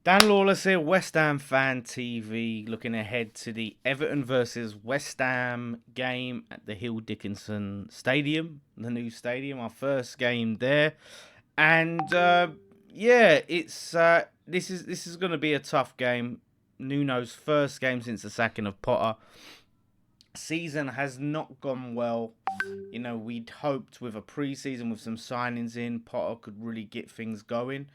Dan Lawless here, West Ham Fan TV, looking ahead to the Everton versus West Ham game at the Hill Dickinson Stadium, the new stadium, our first game there. And yeah, it's this is going to be a tough game. Nuno's first game since the sacking of Potter. Season has not gone well. We'd hoped with a pre-season with some signings in, Potter could really get things going,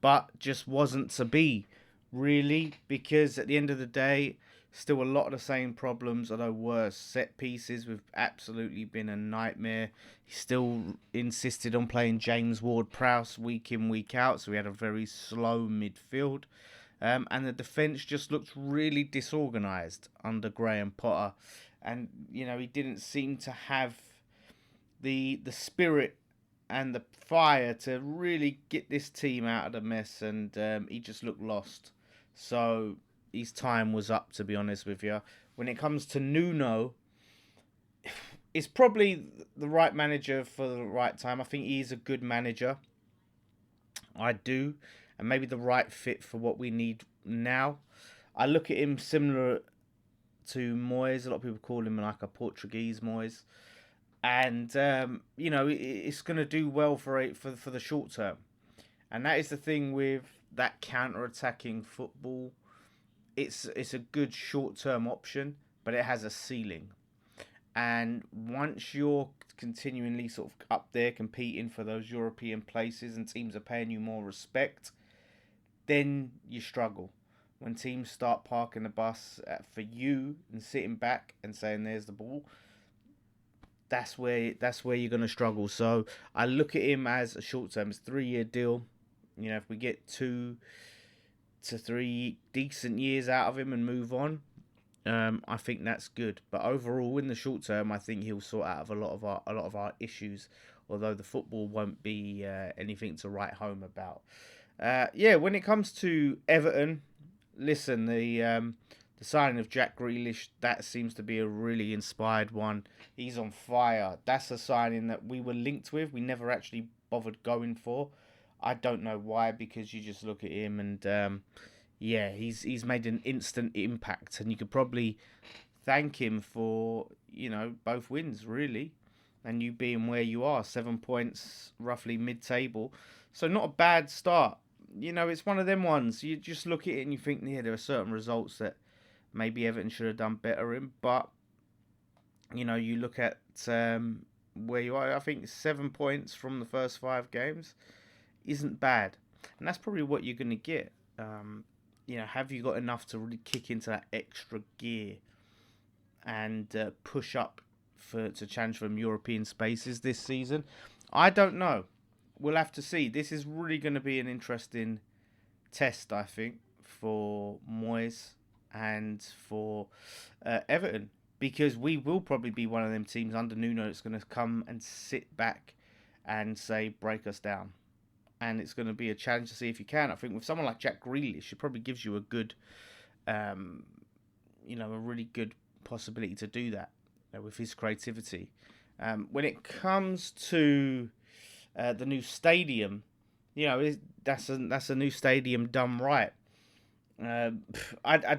but just wasn't to be, really, because at the end of the day, still a lot of the same problems, although worse. Set pieces have absolutely been a nightmare. He still insisted on playing James Ward-Prowse week in, week out, so we had a very slow midfield. And the defence just looked really disorganised under Graham Potter. And, he didn't seem to have the spirit and the fire to really get this team out of the mess, and he just looked lost. So his time was up, to be honest with you. When it comes to Nuno, it's probably the right manager for the right time. I think he's a good manager. I do. And maybe the right fit for what we need now. I look at him similar to Moyes. A lot of people call him like a Portuguese Moyes. And, it's going to do well for the short term. And that is the thing with that counter-attacking football. It's a good short-term option, but it has a ceiling. And once you're continually sort of up there competing for those European places and teams are paying you more respect, then you struggle. When teams start parking the bus for you and sitting back and saying, "There's the ball," that's where you're gonna struggle. So I look at him as a short term, it's a 3 year deal. If we get 2 to 3 decent years out of him and move on, I think that's good. But overall, in the short term, I think he'll sort out of a lot of our issues. Although the football won't be anything to write home about. Yeah, when it comes to Everton, listen, the signing of Jack Grealish, that seems to be a really inspired one. He's on fire. That's a signing that we were linked with. We never actually bothered going for. I don't know why, because you just look at him and yeah, he's made an instant impact, and you could probably thank him for both wins, really, and you being where you are, 7 points, roughly mid-table, so not a bad start. It's one of them ones. You just look at it and you think, yeah, there are certain results that maybe Everton should have done better in, but you look at where you are. I think 7 points from the first 5 games isn't bad, and that's probably what you're going to get. Have you got enough to really kick into that extra gear and push up to challenge for European spaces this season? I don't know. We'll have to see. This is really going to be an interesting test, I think, for Moyes and for Everton, because we will probably be one of them teams under Nuno that's going to come and sit back and say, break us down. And it's going to be a challenge to see if you can. I think with someone like Jack Grealish, it probably gives you a good, a really good possibility to do that with his creativity. When it comes to the new stadium, that's a new stadium done right. I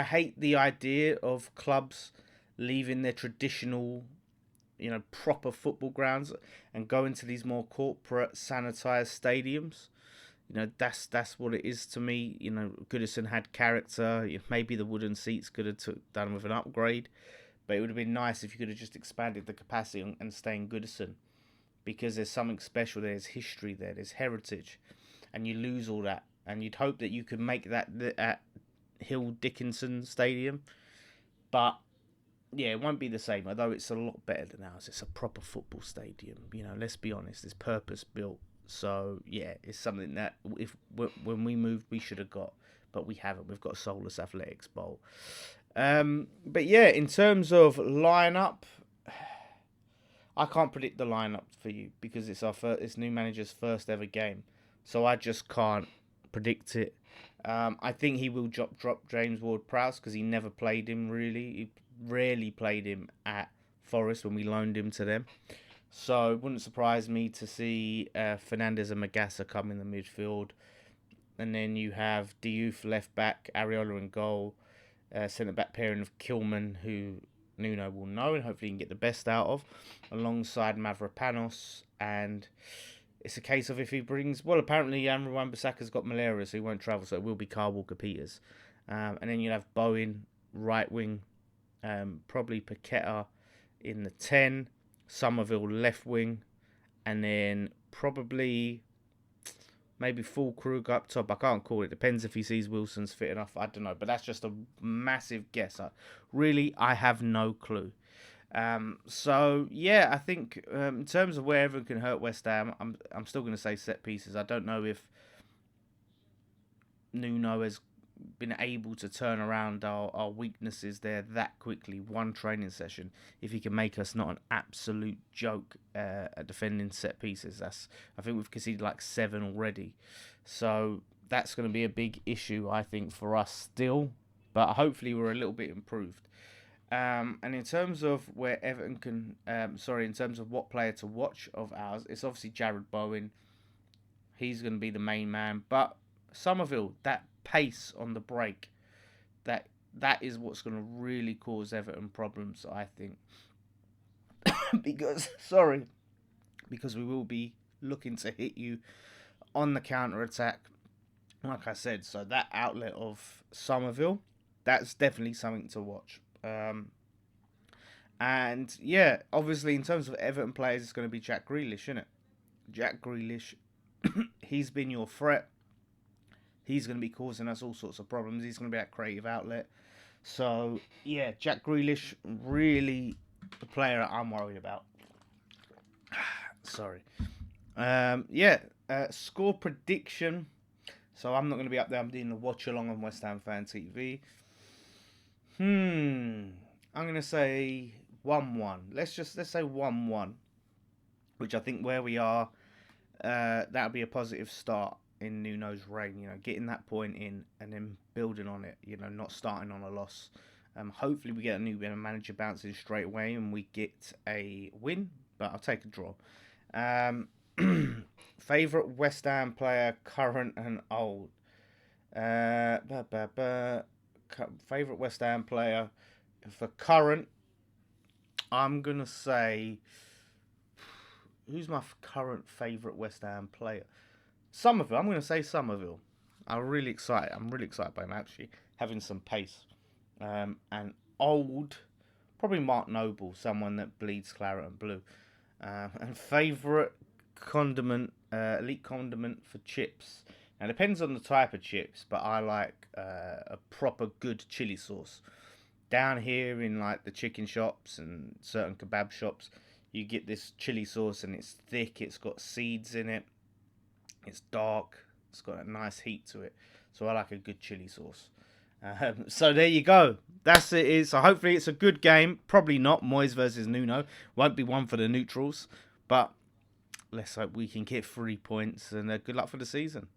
hate the idea of clubs leaving their traditional, proper football grounds and going to these more corporate, sanitized stadiums. That's what it is to me. Goodison had character. Maybe the wooden seats could have done with an upgrade, but it would have been nice if you could have just expanded the capacity and stay in Goodison, because there's something special there. There's history there. There's heritage, and you lose all that. And you'd hope that you could make that at Hill Dickinson Stadium, but yeah, it won't be the same. Although it's a lot better than ours. It's a proper football stadium. Let's be honest. It's purpose built. So yeah, it's something that if when we moved we should have got, but we haven't. We've got Solus Athletics Bowl. But yeah, in terms of lineup, I can't predict the lineup for you because it's new manager's first ever game, so I just can't predict it. I think he will drop James Ward-Prowse because he never played him really. He rarely played him at Forest when we loaned him to them. So it wouldn't surprise me to see Fernandes and Magassa come in the midfield. And then you have Diouf left back, Areola in goal, centre back pairing of Kilman, who Nuno will know and hopefully can get the best out of, alongside Mavropanos. And it's a case of if he brings, well, apparently Amran Wan-Bissaka's got malaria, so he won't travel, so it will be Kyle Walker-Peters. And then you have Bowen, right wing, probably Paqueta in the 10, Somerville left wing, and then probably maybe Fulkrug up top. I can't call it. Depends if he sees Wilson's fit enough. I don't know. But that's just a massive guess. I have no clue. So, yeah, I think in terms of where everyone can hurt West Ham, I'm still going to say set pieces. I don't know if Nuno has been able to turn around our weaknesses there that quickly, one training session, if he can make us not an absolute joke at defending set pieces. I think we've conceded like 7 already, so that's going to be a big issue, I think, for us still, but hopefully we're a little bit improved. And in terms of where Everton can, in terms of what player to watch of ours, it's obviously Jared Bowen. He's going to be the main man, but Somerville, that pace on the break, that is what's going to really cause Everton problems, I think. because we will be looking to hit you on the counter attack, like I said. So that outlet of Somerville, that's definitely something to watch. And yeah, obviously in terms of Everton players, it's going to be Jack Grealish, isn't it? Jack Grealish, he's been your threat. He's going to be causing us all sorts of problems. He's going to be that creative outlet. So, yeah, Jack Grealish, really the player I'm worried about. Sorry. Score prediction. So, I'm not going to be up there. I'm doing the watch along on West Ham Fan TV. I'm going to say 1-1. Let's say 1-1. Which I think where we are, that'll be a positive start in Nuno's reign, getting that point in and then building on it, not starting on a loss. Hopefully we get a new manager bouncing straight away and we get a win, but I'll take a draw. Favourite West Ham player, current and old. Favourite West Ham player for current, I'm going to say, who's my current favourite West Ham player? Somerville. I'm going to say Somerville. I'm really excited by him, actually, having some pace. And old, probably Mark Noble, someone that bleeds claret and blue. And favourite condiment, elite condiment for chips. Now, it depends on the type of chips, but I like a proper good chili sauce. Down here in like the chicken shops and certain kebab shops, you get this chili sauce and it's thick, it's got seeds in it. It's dark. It's got a nice heat to it. So I like a good chili sauce. So there you go. That's it. So hopefully it's a good game. Probably not. Moyes versus Nuno. Won't be one for the neutrals. But let's hope we can get 3 points. And good luck for the season.